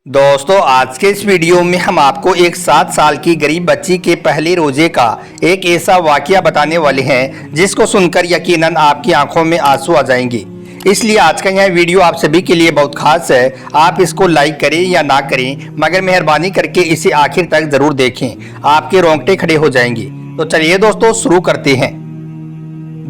दोस्तों आज के इस वीडियो में हम आपको एक 7 साल की गरीब बच्ची के पहले रोजे का एक ऐसा वाकया बताने वाले हैं जिसको सुनकर यकीनन आपकी आंखों में आंसू आ जाएंगे। इसलिए आज का यह वीडियो आप सभी के लिए बहुत खास है। आप इसको लाइक करें या ना करें, मगर मेहरबानी करके इसे आखिर तक जरूर देखें, आपके रोंगटे खड़े हो जाएंगे। तो चलिए दोस्तों शुरू करते हैं।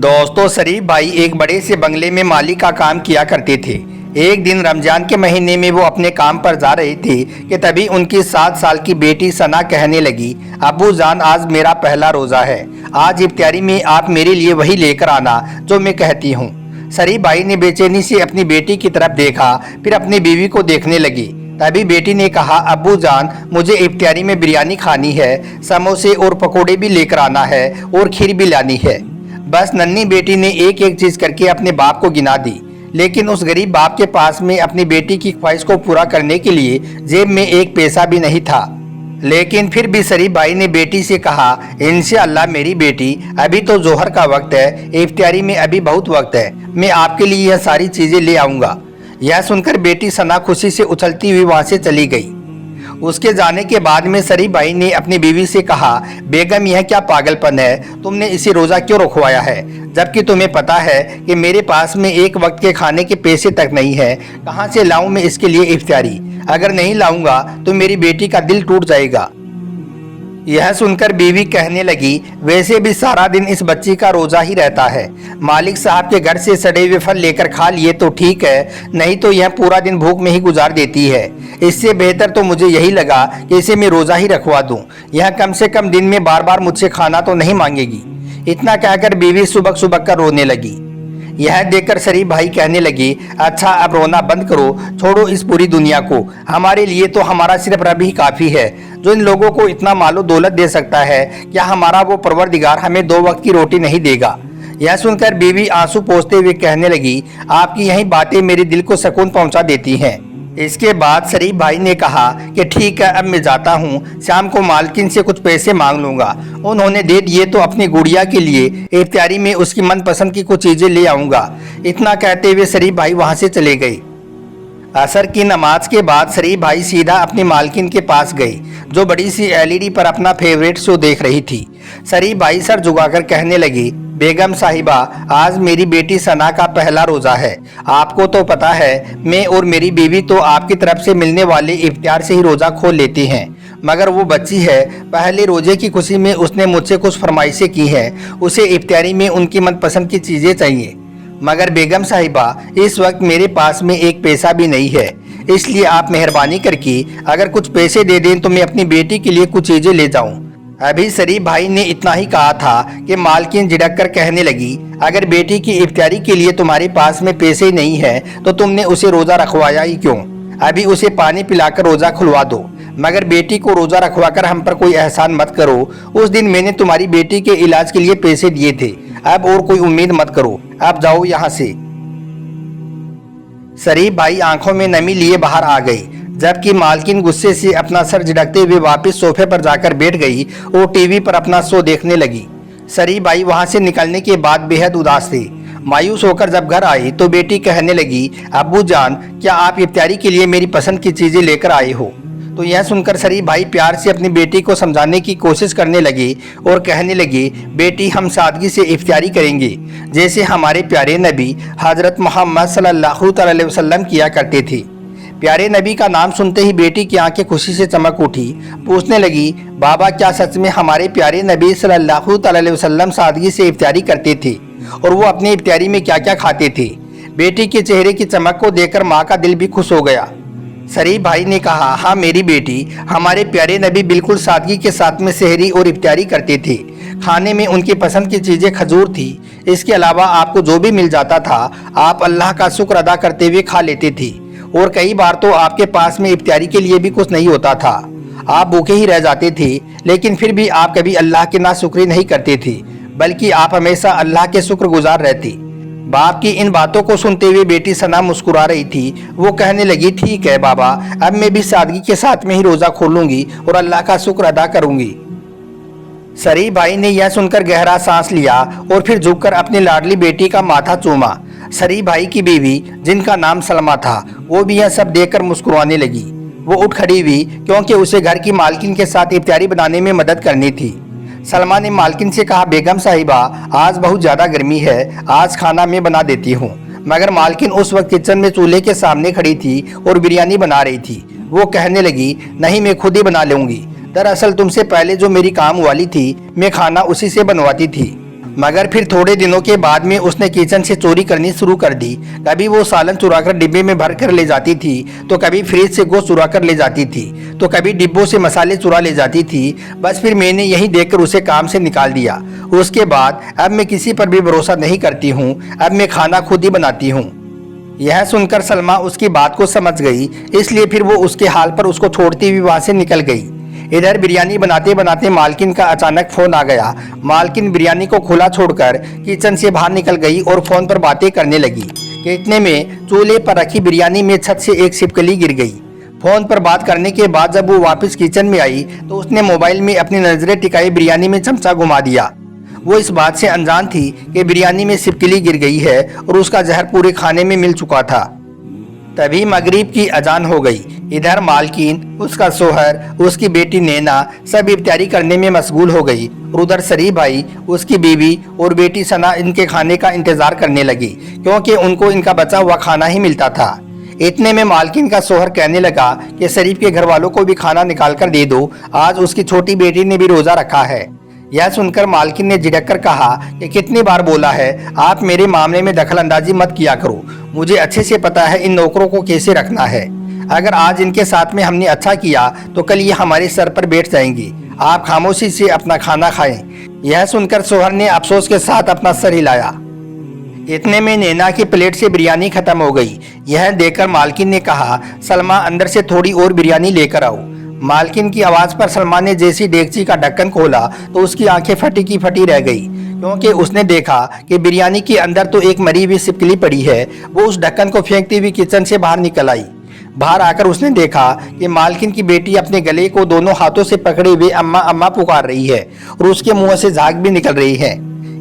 दोस्तों शरीफ भाई एक बड़े से बंगले में माली का काम किया करते थे। एक दिन रमजान के महीने में वो अपने काम पर जा रहे थे कि तभी उनकी 7 साल की बेटी सना कहने लगी, अब्बू जान आज मेरा पहला रोज़ा है, आज इफ्तारी में आप मेरे लिए वही लेकर आना जो मैं कहती हूँ। शरीफ भाई ने बेचैनी से अपनी बेटी की तरफ देखा, फिर अपनी बीवी को देखने लगी। तभी बेटी ने कहा, अब्बू जान मुझे इफ्तारी में बिरयानी खानी है, समोसे और पकोड़े भी लेकर आना है और खीर भी लानी है। बस नन्ही बेटी ने एक एक चीज़ करके अपने बाप को गिना दी, लेकिन उस गरीब बाप के पास में अपनी बेटी की ख्वाहिश को पूरा करने के लिए जेब में एक पैसा भी नहीं था। लेकिन फिर भी शरीफ भाई ने बेटी से कहा, इंशाअल्लाह मेरी बेटी, अभी तो जोहर का वक्त है, इफ्तारी में अभी बहुत वक्त है, मैं आपके लिए यह सारी चीज़ें ले आऊँगा। यह सुनकर बेटी सना खुशी से उछलती हुई वहाँ से चली गई। उसके जाने के बाद में शरीफ भाई ने अपनी बीवी से कहा, बेगम यह क्या पागलपन है, तुमने इसे रोज़ा क्यों रुकवाया है, जबकि तुम्हें पता है कि मेरे पास में एक वक्त के खाने के पैसे तक नहीं है, कहाँ से लाऊं मैं इसके लिए इफ्तारी, अगर नहीं लाऊंगा तो मेरी बेटी का दिल टूट जाएगा। यह सुनकर बीवी कहने लगी, वैसे भी सारा दिन इस बच्ची का रोजा ही रहता है, मालिक साहब के घर से सड़े हुए फल लेकर खा लिए तो ठीक है, नहीं तो यह पूरा दिन भूख में ही गुजार देती है। इससे बेहतर तो मुझे यही लगा कि इसे मैं रोजा ही रखवा दूं, यह कम से कम दिन में बार बार मुझसे खाना तो नहीं मांगेगी। इतना कहकर बीवी सुबह सुबह कर रोने लगी। यह देखकर शरीफ भाई कहने लगे, अच्छा अब रोना बंद करो, छोड़ो इस पूरी दुनिया को, हमारे लिए तो हमारा सिर्फ रब ही काफ़ी है जो इन लोगों को इतना मालो दौलत दे सकता है। क्या हमारा वो परवरदिगार हमें 2 वक्त की रोटी नहीं देगा। यह सुनकर बीवी आंसू पोंछते हुए कहने लगी, आपकी यही बातें मेरे दिल को सुकून पहुंचा देती हैं। इसके बाद शरीफ भाई ने कहा कि ठीक है अब मैं जाता हूँ, शाम को मालकिन से कुछ पैसे मांग लूँगा, उन्होंने दे दिए तो अपनी गुड़िया के लिए इफ्तारी में उसकी मनपसंद की कुछ चीज़ें ले आऊँगा। इतना कहते हुए शरीफ भाई वहाँ से चले गए। असर की नमाज के बाद शरीफ भाई सीधा अपनी मालकिन के पास गए जो बड़ी सी एलईडी पर अपना फेवरेट शो देख रही थी। शरीफ भाई सर झुकाकर कहने लगे, बेगम साहिबा आज मेरी बेटी सना का पहला रोज़ा है, आपको तो पता है मैं और मेरी बीवी तो आपकी तरफ से मिलने वाले इफ्तार से ही रोज़ा खोल लेते हैं, मगर वो बच्ची है, पहले रोज़े की खुशी में उसने मुझसे कुछ फरमाइशें की हैं, उसे इफ्तारी में उनकी मनपसंद की चीज़ें चाहिए, मगर बेगम साहिबा इस वक्त मेरे पास में एक पैसा भी नहीं है, इसलिए आप मेहरबानी करके अगर कुछ पैसे दे दें तो मैं अपनी बेटी के लिए कुछ चीज़ें ले जाऊं। अभी शरीफ भाई ने इतना ही कहा था कि मालकिन झिड़क कर कहने लगी, अगर बेटी की इफ्तारी के लिए तुम्हारे पास में पैसे ही नहीं है तो तुमने उसे रोज़ा रखवाया ही क्यों, अभी उसे पानी पिलाकर रोज़ा खुलवा दो, मगर बेटी को रोज़ा रखवाकर हम पर कोई एहसान मत करो। उस दिन मैंने तुम्हारी बेटी के इलाज के लिए पैसे दिए थे, अब और कोई उम्मीद मत करो, अब जाओ यहाँ से। शरीफ भाई आंखों में नमी लिए बाहर आ गई, जबकि मालकिन गुस्से से अपना सर झटकते हुए वापस सोफे पर जाकर बैठ गई और टीवी पर अपना शो देखने लगी। शरीफ भाई वहाँ से निकलने के बाद बेहद उदास थे। मायूस होकर जब घर आई तो बेटी कहने लगी, अब्बू जान क्या आप इफ्तारी के लिए मेरी पसंद की चीज़ें लेकर आए हो। तो यह सुनकर शरीफ भाई प्यार से अपनी बेटी को समझाने की कोशिश करने लगे और कहने लगे, बेटी हम सादगी से इफ्तारी करेंगे जैसे हमारे प्यारे नबी हज़रत मोहम्मद सल्लल्लाहु अलैहि वसल्लम किया करते थे। प्यारे नबी का नाम सुनते ही बेटी की आंखें खुशी से चमक उठी, पूछने लगी, बाबा क्या सच में हमारे प्यारे नबी सल्लल्लाहु अलैहि वसल्लम सादगी से इफ्तारी करते थे और वो अपनी इफ्तारी में क्या क्या खाते थे। बेटी के चेहरे की चमक को देखकर माँ का दिल भी खुश हो गया। शरीफ भाई ने कहा, हाँ मेरी बेटी, हमारे प्यारे नबी बिल्कुल सादगी के साथ में सहरी और इफ्तारी करते थे। खाने में उनकी पसंद की चीज़ें खजूर थी, इसके अलावा आपको जो भी मिल जाता था आप अल्लाह का शुक्र अदा करते हुए खा लेते थे, और कई बार तो आपके पास में इफ्तारी के लिए भी कुछ नहीं होता था, आप भूखे ही रह जाते थे, लेकिन फिर भी आप कभी अल्लाह के नाशुक्री नहीं करते थे, बल्कि आप हमेशा अल्लाह के शुक्रगुजार रहते। बाप की इन बातों को सुनते हुए बेटी सना मुस्कुरा रही थी। वो कहने लगी, ठीक है बाबा, अब मैं भी सादगी के साथ में ही रोज़ा खोलूंगी और अल्लाह का शुक्र अदा करूंगी। शरीफ भाई ने यह सुनकर गहरा सांस लिया और फिर झुककर अपनी लाडली बेटी का माथा चूमा। शरीफ भाई की बीवी जिनका नाम सलमा था वो भी यह सब देखकर मुस्कुराने लगी। वो उठ खड़ी हुई क्योंकि उसे घर की मालकिन के साथ इफ्तारी बनाने में मदद करनी थी। सलमा ने मालकिन से कहा, बेगम साहिबा आज बहुत ज़्यादा गर्मी है, आज खाना मैं बना देती हूँ। मगर मालकिन उस वक्त किचन में चूल्हे के सामने खड़ी थी और बिरयानी बना रही थी। वो कहने लगी, नहीं मैं खुद ही बना लूँगी। दरअसल तुमसे पहले जो मेरी काम वाली थी मैं खाना उसी से बनवाती थी। मगर फिर थोड़े दिनों के बाद में उसने किचन से चोरी करनी शुरू कर दी। कभी वो सालन चुरा कर डिब्बे में भर कर ले जाती थी, तो कभी फ्रिज से गोश्त चुरा कर ले जाती थी, तो कभी डिब्बों से मसाले चुरा ले जाती थी। बस फिर मैंने यही देखकर उसे काम से निकाल दिया। उसके बाद अब मैं किसी पर भी भरोसा नहीं करती हूँ, अब मैं खाना खुद ही बनाती हूँ। यह सुनकर सलमा उसकी बात को समझ गई, इसलिए फिर वो उसके हाल पर उसको छोड़ती हुई वहाँ से निकल गई। इधर बिरयानी बनाते बनाते मालकिन का अचानक फोन आ गया। मालकिन बिरयानी को खुला छोड़कर किचन से बाहर निकल गई और फोन पर बातें करने लगी कि इतने में चूल्हे पर रखी बिरयानी में छत से एक छिपकली गिर गई। फोन पर बात करने के बाद जब वो वापस किचन में आई तो उसने मोबाइल में अपनी नजरें टिकाई बिरयानी में चमचा घुमा दिया। वो इस बात से अनजान थी कि बिरयानी में छिपकली गिर गई है और उसका जहर पूरे खाने में मिल चुका था। तभी मगरिब की अजान हो गई। इधर मालकिन, उसका सोहर, उसकी बेटी नैना सब इफ्तारी करने में मशगूल हो गई और उधर शरीफ भाई, उसकी बीवी और बेटी सना इनके खाने का इंतजार करने लगी क्योंकि उनको इनका बचा हुआ खाना ही मिलता था। इतने में मालकिन का सोहर कहने लगा कि शरीफ के घर वालों को भी खाना निकाल कर दे दो, आज उसकी छोटी बेटी ने भी रोजा रखा है। यह सुनकर मालकिन ने झिड़क कर कहा कि कितनी बार बोला है आप मेरे मामले में दखल अंदाजी मत किया करो, मुझे अच्छे से पता है इन नौकरों को कैसे रखना है। अगर आज इनके साथ में हमने अच्छा किया तो कल ये हमारे सर पर बैठ जाएंगी। आप खामोशी से अपना खाना खाएं। यह सुनकर सोहर ने अफसोस के साथ अपना सर हिलाया। इतने में नैना की प्लेट से बिरयानी खत्म हो गई। यह देखकर मालकिन ने कहा, सलमा अंदर से थोड़ी और बिरयानी लेकर आओ। मालकिन की आवाज पर सलमा ने जैसी डेगची का ढक्कन खोला तो उसकी आंखें फटी की फटी रह गई क्योंकि उसने देखा कि बिरयानी के अंदर तो एक मरी हुई छिपकली पड़ी है। वो उस ढक्कन को फेंकती हुई किचन से बाहर निकल आई। बाहर आकर उसने देखा कि मालकिन की बेटी अपने गले को दोनों हाथों से पकड़े हुए अम्मा अम्मा पुकार रही है और उसके मुंह से झाग भी निकल रही है।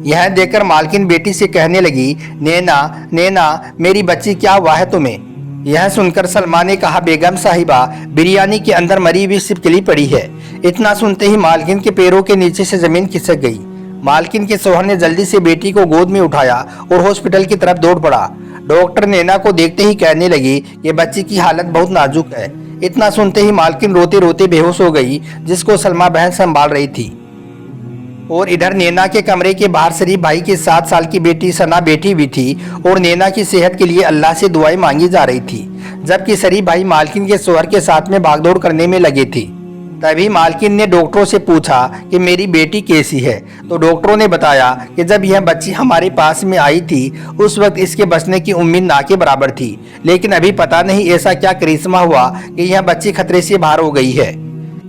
यह देखकर मालकिन बेटी से कहने लगी, नैना नैना मेरी बच्ची क्या हुआ है तुम्हें? यह सुनकर सलमा ने कहा, बेगम साहिबा बिरयानी के अंदर मरी हुई छिपकली पड़ी है। इतना सुनते ही मालकिन के पैरों के नीचे से जमीन खिसक गई। मालकिन के सोहर ने जल्दी से बेटी को गोद में उठाया और हॉस्पिटल की तरफ दौड़ पड़ा। डॉक्टर नैना को देखते ही कहने लगी कि बच्ची की हालत बहुत नाजुक है। इतना सुनते ही मालकिन रोते रोते बेहोश हो गई, जिसको सलमा बहन संभाल रही थी। और इधर नैना के कमरे के बाहर शरीफ भाई की 7 साल की बेटी सना बैठी हुई थी और नैना की सेहत के लिए अल्लाह से दुआएं मांगी जा रही थी, जबकि शरीफ भाई मालकिन के सोहर के साथ में भागदौड़ करने में लगे थे। तभी मालकिन ने डॉक्टरों से पूछा कि मेरी बेटी कैसी है, तो डॉक्टरों ने बताया कि जब यह बच्ची हमारे पास में आई थी उस वक्त इसके बचने की उम्मीद ना के बराबर थी, लेकिन अभी पता नहीं ऐसा क्या करिश्मा हुआ कि यह बच्ची खतरे से बाहर हो गई है।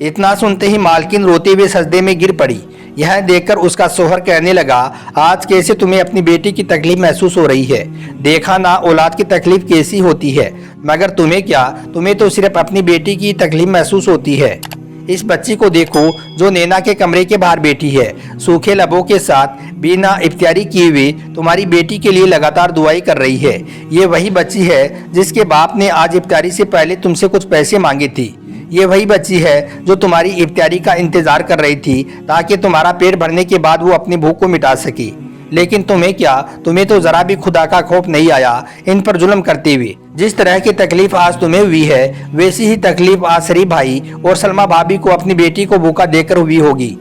इतना सुनते ही मालकिन रोते हुए सजदे में गिर पड़ी। यह देखकर उसका सोहर कहने लगा, आज कैसे तुम्हें अपनी बेटी की तकलीफ महसूस हो रही है? देखा ना औलाद की तकलीफ कैसी होती है, मगर तुम्हें क्या, तुम्हें तो सिर्फ अपनी बेटी की तकलीफ महसूस होती है। इस बच्ची को देखो जो नैना के कमरे के बाहर बैठी है, सूखे लबों के साथ बिना इफ्तियारी किए हुए तुम्हारी बेटी के लिए लगातार दुआई कर रही है। ये वही बच्ची है जिसके बाप ने आज इफ्तियारी से पहले तुमसे कुछ पैसे मांगे थे। ये वही बच्ची है जो तुम्हारी इफ्तियारी का इंतजार कर रही थी ताकि तुम्हारा पेट भरने के बाद वो अपनी भूख को मिटा सके। लेकिन तुम्हें क्या, तुम्हें तो जरा भी खुदा का खौफ नहीं आया इन पर जुल्म करते हुए। जिस तरह की तकलीफ आज तुम्हें हुई है वैसी ही तकलीफ आज शरीफ भाई और सलमा भाभी को अपनी बेटी को भूखा देकर हुई होगी।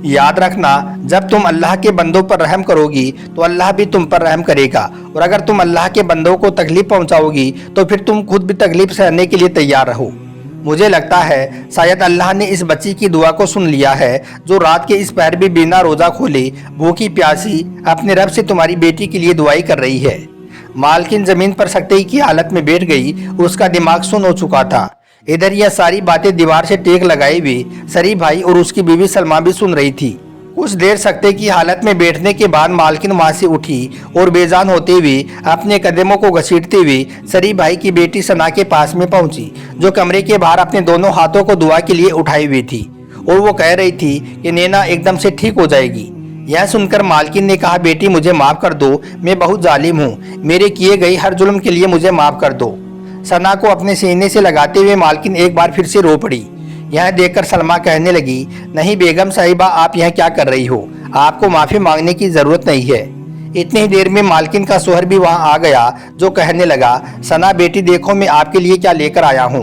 याद रखना, जब तुम अल्लाह के बंदों पर रहम करोगी तो अल्लाह भी तुम पर रहम करेगा, और अगर तुम अल्लाह के बंदों को तकलीफ पहुंचाओगी तो फिर तुम खुद भी तकलीफ सहने के लिए तैयार रहो। मुझे लगता है शायद अल्लाह ने इस बच्ची की दुआ को सुन लिया है जो रात के इस पहर भी बिना रोजा खोले भूखी प्यासी अपने रब से तुम्हारी बेटी के लिए दुआई कर रही है। मालकिन जमीन पर सख्ती की हालत में बैठ गई, उसका दिमाग सुन्न हो चुका था। इधर यह सारी बातें दीवार से टेक लगाए हुए शरीफ भाई और उसकी बीवी सलमा भी सुन रही थी। कुछ देर सख्ते की हालत में बैठने के बाद मालकिन वहां से उठी और बेजान होते हुए अपने कदमों को घसीटते हुए शरीफ भाई की बेटी सना के पास में पहुंची, जो कमरे के बाहर अपने दोनों हाथों को दुआ के लिए उठाई हुई थी और वो कह रही थी कि नैना एकदम से ठीक हो जाएगी। यह सुनकर मालकिन ने कहा, बेटी मुझे माफ कर दो, मैं बहुत जालिम हूँ, मेरे किए गए हर जुल्म के लिए मुझे माफ कर दो। सना को अपने सीने से लगाते हुए मालकिन एक बार फिर से रो पड़ी। यह देखकर सलमा कहने लगी, नहीं बेगम साहिबा, आप यह क्या कर रही हो? आपको माफ़ी मांगने की ज़रूरत नहीं है। इतनी ही देर में मालकिन का शोहर भी वहां आ गया, जो कहने लगा, सना बेटी देखो मैं आपके लिए क्या लेकर आया हूँ।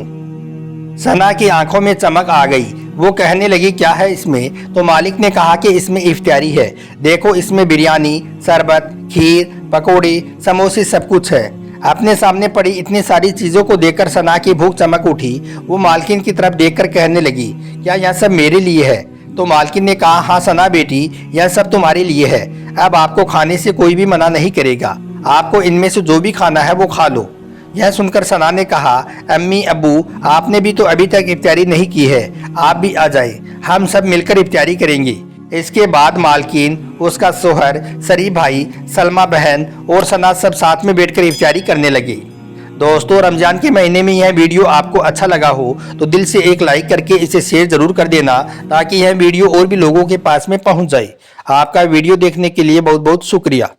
सना की आंखों में चमक आ गई। वो कहने लगी, क्या है इसमें? तो मालिक ने कहा कि इसमें इफ्तारी है, देखो इसमें बिरयानी, शरबत, खीर, पकोड़े, समोसे सब कुछ है। अपने सामने पड़ी इतनी सारी चीज़ों को देखकर सना की भूख चमक उठी। वो मालकिन की तरफ देखकर कहने लगी, क्या यह सब मेरे लिए है? तो मालकिन ने कहा, हाँ सना बेटी, यह सब तुम्हारे लिए है। अब आपको खाने से कोई भी मना नहीं करेगा, आपको इनमें से जो भी खाना है वो खा लो। यह सुनकर सना ने कहा, अम्मी अब्बू, आपने भी तो अभी तक इफ्तारी नहीं की है, आप भी आ जाए, हम सब मिलकर इफ्तारी करेंगे। इसके बाद मालकिन, उसका शोहर, शरीफ भाई, सलमा बहन और सना सब साथ में बैठकर इफ्तारी करने लगे। दोस्तों, रमज़ान के महीने में यह वीडियो आपको अच्छा लगा हो तो दिल से एक लाइक करके इसे शेयर ज़रूर कर देना, ताकि यह वीडियो और भी लोगों के पास में पहुंच जाए। आपका वीडियो देखने के लिए बहुत बहुत शुक्रिया।